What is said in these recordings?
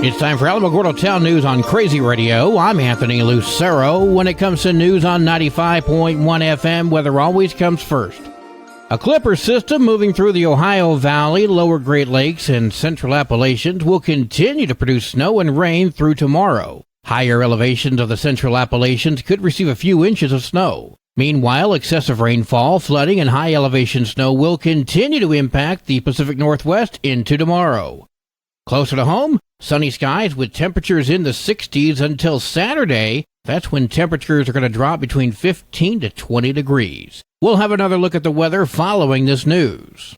It's time for Alamogordo Town News on Crazy Radio. I'm Anthony Lucero. When it comes to news on 95.1 FM, weather always comes first. A Clipper system moving through the Ohio Valley, lower Great Lakes, and central Appalachians will continue to produce snow and rain through tomorrow. Higher elevations of the central Appalachians could receive a few inches of snow. Meanwhile, excessive rainfall, flooding, and high elevation snow will continue to impact the Pacific Northwest into tomorrow. Closer to home, sunny skies with temperatures in the 60s until Saturday. That's when temperatures are going to drop between 15 to 20 degrees. We'll have another look at the weather following this news.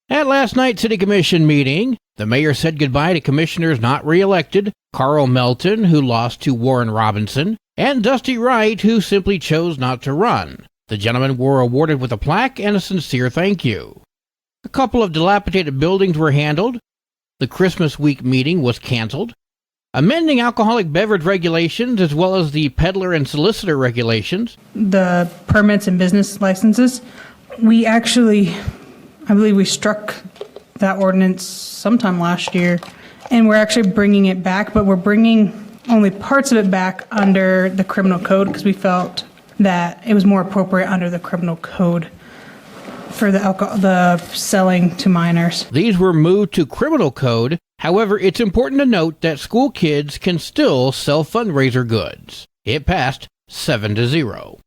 At last night's City Commission meeting, the mayor said goodbye to commissioners not re-elected, Carl Melton, who lost to Warren Robinson, and Dusty Wright, who simply chose not to run. The gentlemen were awarded with a plaque and a sincere thank you. A couple of dilapidated buildings were handled. The Christmas week meeting was canceled. Amending alcoholic beverage regulations as well as the peddler and solicitor regulations. The permits and business licenses, I believe we struck that ordinance sometime last year, and we're actually bringing it back, but we're bringing only parts of it back under the criminal code because we felt that it was more appropriate under the criminal code for the selling to minors. These were moved to criminal code. However, it's important to note that school kids can still sell fundraiser goods. It passed 7-0.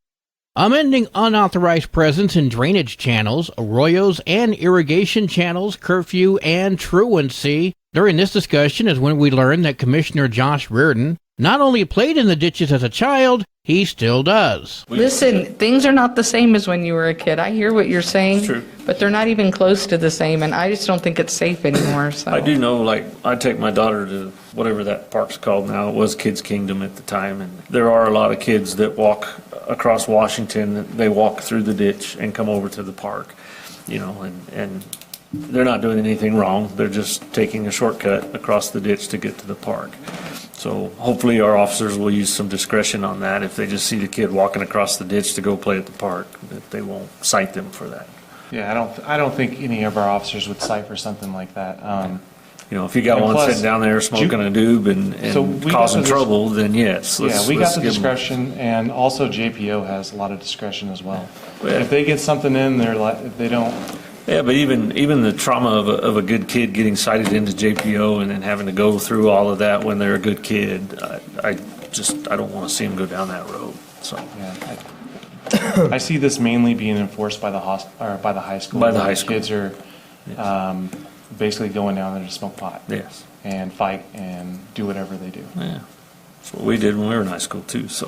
Amending unauthorized presence in drainage channels, arroyos, and irrigation channels, curfew, and truancy. During this discussion is when we learned that Commissioner Josh Reardon not only played in the ditches as a child, he still does. Listen, things are not the same as when you were a kid. I hear what you're saying, It's true. but they're not even close to the same, and I just don't think it's safe anymore. So. I do know, like, I take my daughter to whatever that park's called now. It was Kids Kingdom at the time, and there are a lot of kids that walk across Washington. They walk through the ditch and come over to the park, and they're not doing anything wrong. They're just taking a shortcut across the ditch to get to the park. So hopefully our officers will use some discretion on that. If they just see the kid walking across the ditch to go play at the park, that they won't cite them for that. Yeah, I don't think any of our officers would cite for something like that. If you got And one plus, sitting down there smoking a doob and So we causing got the- trouble, then yes. We got the give 'em- discretion, and also JPO has a lot of discretion as well. Yeah. If they get something in, they don't. Yeah, but even the trauma of a good kid getting cited into JPO and then having to go through all of that when they're a good kid, I don't want to see them go down that road. So Yeah, I see this mainly being enforced by the high school. By the high school. Kids are basically going down there to smoke pot. yes, And fight and do whatever they do. yeah, that's what we did when we were in high school too. So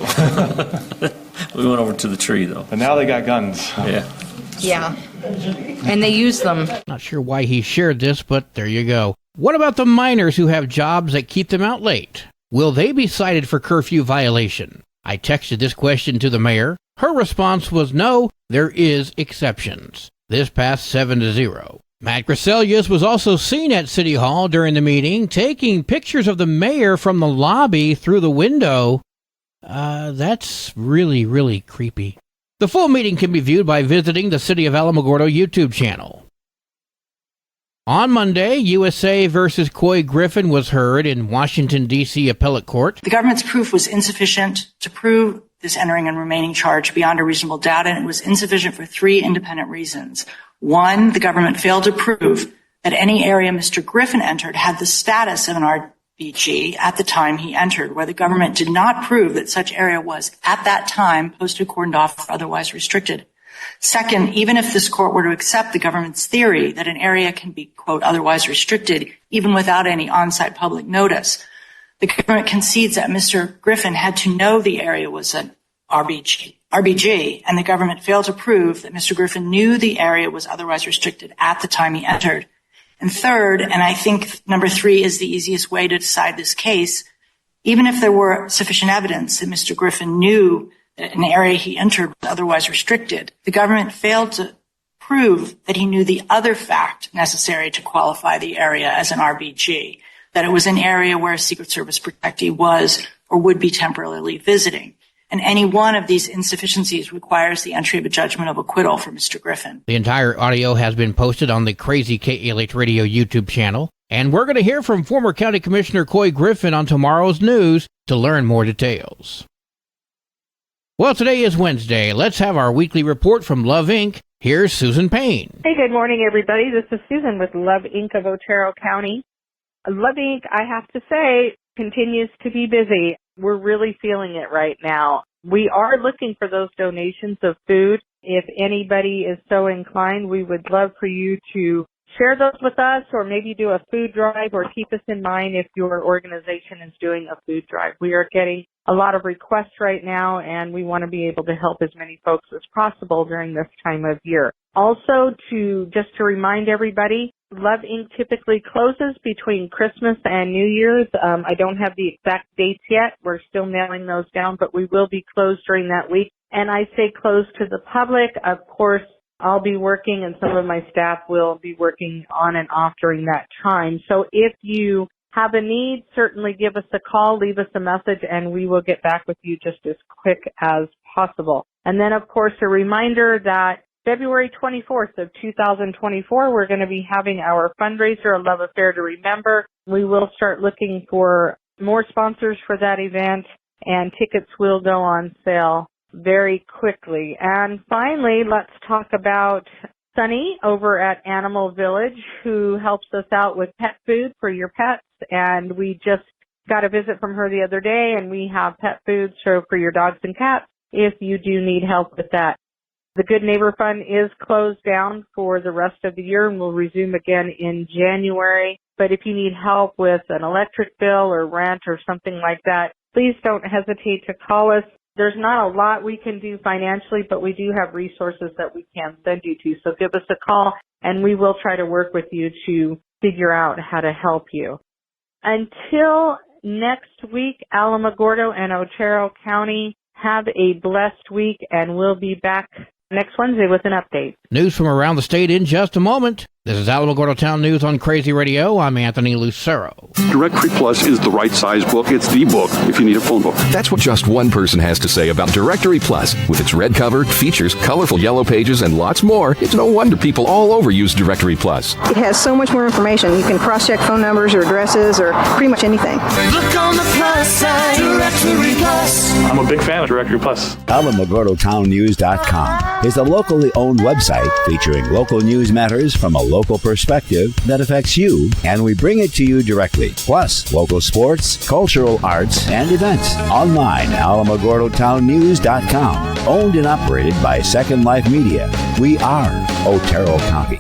we went over to the tree though. But now they got guns. Yeah. Yeah, and they use them. Not sure why he shared this, but there you go. What about the minors who have jobs that keep them out late? Will they be cited for curfew violation? I texted this question to the mayor. Her response was no, there is exceptions. This passed 7-0. Matt Griselius was also seen at City Hall during the meeting, taking pictures of the mayor from the lobby through the window. That's really, really creepy. The full meeting can be viewed by visiting the City of Alamogordo YouTube channel. On Monday, USA versus Coy Griffin was heard in Washington, D.C. Appellate Court. The government's proof was insufficient to prove this entering and remaining charge beyond a reasonable doubt, and it was insufficient for three independent reasons. One, the government failed to prove that any area Mr. Griffin entered had the status of an RBG at the time he entered, where the government did not prove that such area was, at that time, posted, cordoned off, or otherwise restricted. Second, even if this court were to accept the government's theory that an area can be, quote, otherwise restricted, even without any on-site public notice, the government concedes that Mr. Griffin had to know the area was an RBG, and the government failed to prove that Mr. Griffin knew the area was otherwise restricted at the time he entered. And third, and I think number three is the easiest way to decide this case, even if there were sufficient evidence that Mr. Griffin knew that an area he entered was otherwise restricted, the government failed to prove that he knew the other fact necessary to qualify the area as an RBG, that it was an area where a Secret Service protectee was or would be temporarily visiting. And any one of these insufficiencies requires the entry of a judgment of acquittal for Mr. Griffin. The entire audio has been posted on the Crazy KALH Radio YouTube channel. And we're going to hear from former County Commissioner Coy Griffin on tomorrow's news to learn more details. Well, today is Wednesday. Let's have our weekly report from Love Inc. Here's Susan Payne. Hey, good morning, everybody. This is Susan with Love Inc. of Otero County. Love Inc., I have to say, continues to be busy. We're really feeling it right now. We are looking for those donations of food. If anybody is so inclined, we would love for you to share those with us or maybe do a food drive or keep us in mind if your organization is doing a food drive. We are getting a lot of requests right now, and we want to be able to help as many folks as possible during this time of year. Also, just to remind everybody, Love Inc. typically closes between Christmas and New Year's. I don't have the exact dates yet. We're still nailing those down, but we will be closed during that week. And I say closed to the public. Of course, I'll be working and some of my staff will be working on and off during that time. So if you have a need, certainly give us a call, leave us a message, and we will get back with you just as quick as possible. And then, of course, a reminder that February 24th of 2024, we're going to be having our fundraiser, A Love Affair to Remember. We will start looking for more sponsors for that event, and tickets will go on sale very quickly. And finally, let's talk about Sunny over at Animal Village, who helps us out with pet food for your pets. And we just got a visit from her the other day, and we have pet food for your dogs and cats if you do need help with that. The Good Neighbor Fund is closed down for the rest of the year and will resume again in January. But if you need help with an electric bill or rent or something like that, please don't hesitate to call us. There's not a lot we can do financially, but we do have resources that we can send you to. So give us a call, and we will try to work with you to figure out how to help you. Until next week, Alamogordo and Otero County, have a blessed week, and we'll be back next Wednesday with an update. News from around the state in just a moment. This is Alamogordo Town News on Crazy Radio. I'm Anthony Lucero. Directory Plus is the right size book. It's the book if you need a phone book. That's what just one person has to say about Directory Plus. With its red cover, features, colorful yellow pages, and lots more, it's no wonder people all over use Directory Plus. It has so much more information. You can cross-check phone numbers or addresses or pretty much anything. Look on the plus side, Directory Plus. I'm a big fan of Directory Plus. AlamogordoTownNews.com is a locally owned website featuring local news matters from a local perspective that affects you, and we bring it to you directly. Plus, local sports, cultural arts, and events. Online, AlamogordoTownNews.com. Owned and operated by Second Life Media. We are Otero County.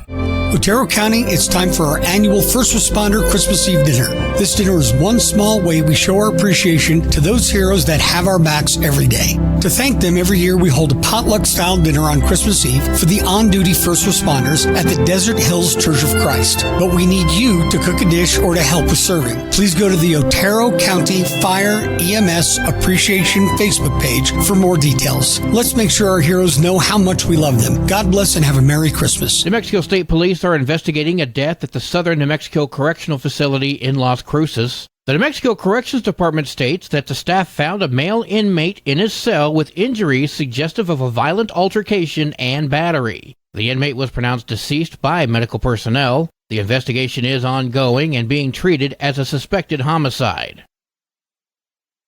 Otero County, it's time for our annual First Responder Christmas Eve dinner. This dinner is one small way we show our appreciation to those heroes that have our backs every day. To thank them, every year we hold a potluck-style dinner on Christmas Eve for the on-duty first responders at the Desert Hills Church of Christ. But we need you to cook a dish or to help with serving. Please go to the Otero County Fire EMS Appreciation Facebook page for more details. Let's make sure our heroes know how much we love them. God bless and have a Merry Christmas. New Mexico State Police are investigating a death at the Southern New Mexico Correctional Facility in Las Cruces. The New Mexico Corrections Department states that the staff found a male inmate in his cell with injuries suggestive of a violent altercation and battery. The inmate was pronounced deceased by medical personnel. The investigation is ongoing and being treated as a suspected homicide.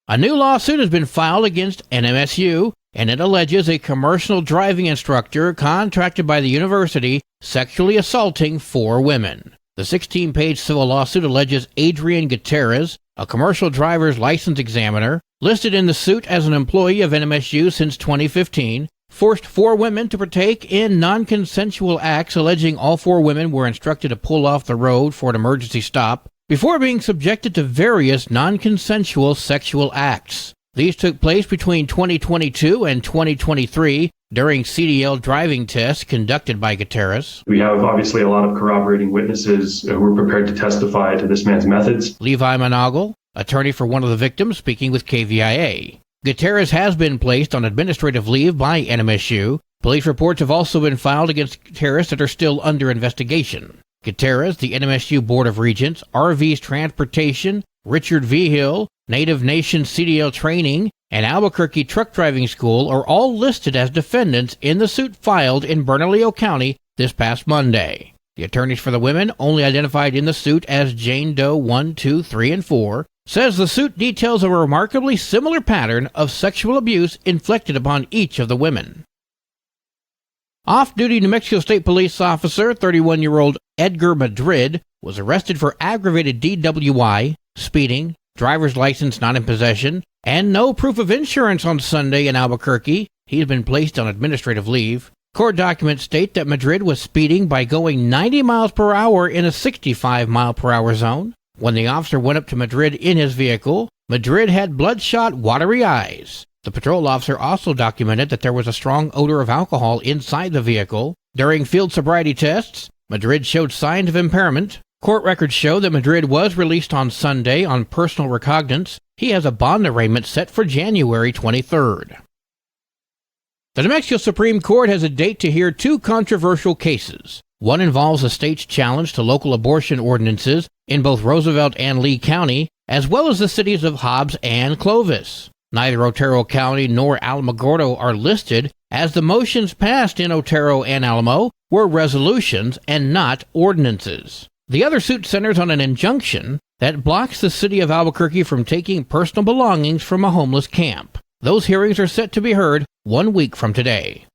A new lawsuit has been filed against NMSU, and it alleges a commercial driving instructor contracted by the university sexually assaulting 4 women. The 16-page civil lawsuit alleges Adrian Gutierrez, a commercial driver's license examiner, listed in the suit as an employee of NMSU since 2015, forced 4 women to partake in non-consensual acts, alleging all 4 women were instructed to pull off the road for an emergency stop before being subjected to various non-consensual sexual acts. These took place between 2022 and 2023 during CDL driving tests conducted by Gutierrez. We have obviously a lot of corroborating witnesses who are prepared to testify to this man's methods. Levi Monagle, attorney for one of the victims, speaking with KVIA. Gutierrez has been placed on administrative leave by NMSU. Police reports have also been filed against Gutierrez that are still under investigation. Gutierrez, the NMSU Board of Regents, RV's Transportation, Richard V. Hill, Native Nation CDL Training, and Albuquerque Truck Driving School are all listed as defendants in the suit filed in Bernalillo County this past Monday. The attorneys for the women, only identified in the suit as Jane Doe 1, 2, 3, and 4, says the suit details a remarkably similar pattern of sexual abuse inflicted upon each of the women. Off-duty New Mexico State Police officer 31-year-old Edgar Madrid was arrested for aggravated DWI, speeding, driver's license not in possession, and no proof of insurance on Sunday in Albuquerque. He had been placed on administrative leave. Court documents state that Madrid was speeding by going 90 miles per hour in a 65 mile per hour zone. When the officer went up to Madrid in his vehicle, Madrid had bloodshot, watery eyes. The patrol officer also documented that there was a strong odor of alcohol inside the vehicle. During field sobriety tests, Madrid showed signs of impairment. Court records show that Madrid was released on Sunday on personal recognizance. He has a bond arraignment set for January 23rd. The New Mexico Supreme Court has a date to hear two controversial cases. One involves the state's challenge to local abortion ordinances in both Roosevelt and Lee County, as well as the cities of Hobbs and Clovis. Neither Otero County nor Alamogordo are listed, as the motions passed in Otero and Alamo were resolutions and not ordinances. The other suit centers on an injunction that blocks the city of Albuquerque from taking personal belongings from a homeless camp. Those hearings are set to be heard 1 week from today.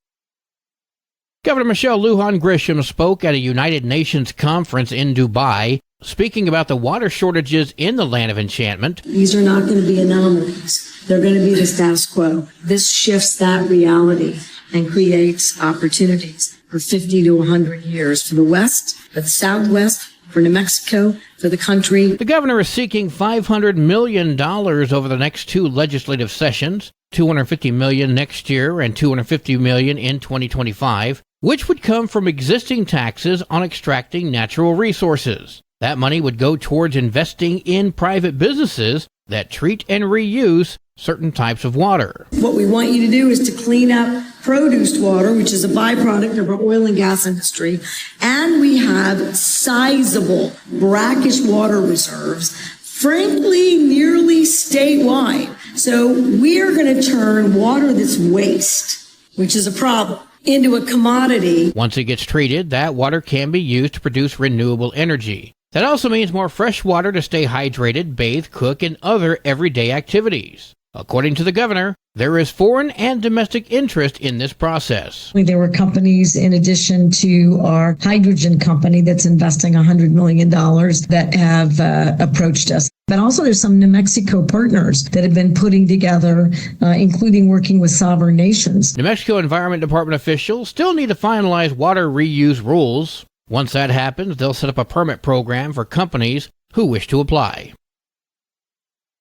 Governor Michelle Lujan Grisham spoke at a United Nations conference in Dubai, speaking about the water shortages in the Land of Enchantment. These are not going to be anomalies. They're going to be the status quo. This shifts that reality and creates opportunities for 50 to 100 years for the West, for the Southwest, for New Mexico, for the country. The governor is seeking $500 million over the next two legislative sessions, $250 million next year and $250 million in 2025, which would come from existing taxes on extracting natural resources. That money would go towards investing in private businesses that treat and reuse certain types of water. What we want you to do is to clean up produced water, which is a byproduct of our oil and gas industry, and we have sizable brackish water reserves, frankly, nearly statewide. So we're going to turn water that's waste, which is a problem, into a commodity. Once it gets treated, that water can be used to produce renewable energy. That also means more fresh water to stay hydrated, bathe, cook, and other everyday activities. According to the governor, there is foreign and domestic interest in this process. There were companies, in addition to our hydrogen company that's investing $100 million, that have approached us. But also there's some New Mexico partners that have been putting together, including working with sovereign nations. New Mexico Environment Department officials still need to finalize water reuse rules. Once that happens, they'll set up a permit program for companies who wish to apply.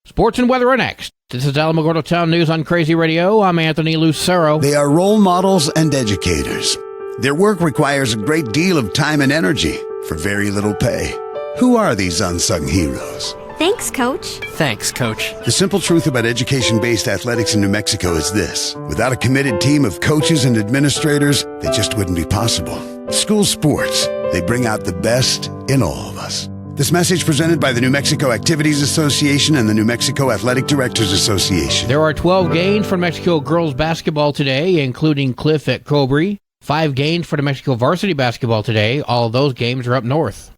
Sports and weather are next. This is Alamogordo Town News on Crazy Radio. I'm Anthony Lucero. They are role models and educators. Their work requires a great deal of time and energy for very little pay. Who are these unsung heroes? Thanks, Coach. Thanks, Coach. The simple truth about education-based athletics in New Mexico is this. Without a committed team of coaches and administrators, they just wouldn't be possible. School sports, they bring out the best in all of us. This message presented by the New Mexico Activities Association and the New Mexico Athletic Directors Association. There are 12 games for New Mexico girls basketball today, including Cliff at Cobre. 5 games for New Mexico varsity basketball today. All of those games are up north.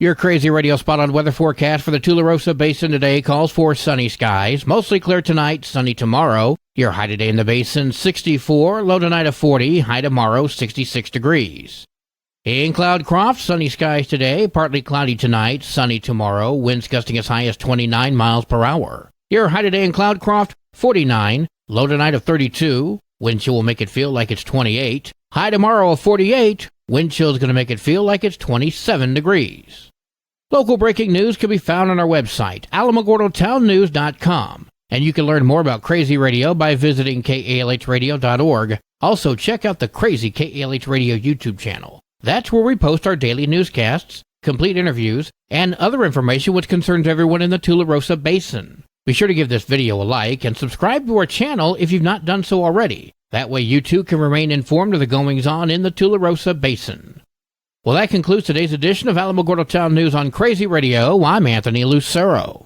Your Crazy Radio spot-on weather forecast for the Tularosa Basin today calls for sunny skies. Mostly clear tonight, sunny tomorrow. Your high today in the basin, 64. Low tonight of 40. High tomorrow, 66 degrees. In Cloudcroft, sunny skies today, partly cloudy tonight, sunny tomorrow, winds gusting as high as 29 miles per hour. Your high today in Cloudcroft, 49, low tonight of 32, wind chill will make it feel like it's 28. High tomorrow of 48, wind chill is going to make it feel like it's 27 degrees. Local breaking news can be found on our website, alamogordotownnews.com. And you can learn more about Crazy Radio by visiting kalhradio.org. Also, check out the Crazy KALH Radio YouTube channel. That's where we post our daily newscasts, complete interviews, and other information which concerns everyone in the Tularosa Basin. Be sure to give this video a like and subscribe to our channel if you've not done so already. That way you too can remain informed of the goings-on in the Tularosa Basin. Well, that concludes today's edition of Alamogordo Town News on Crazy Radio. I'm Anthony Lucero.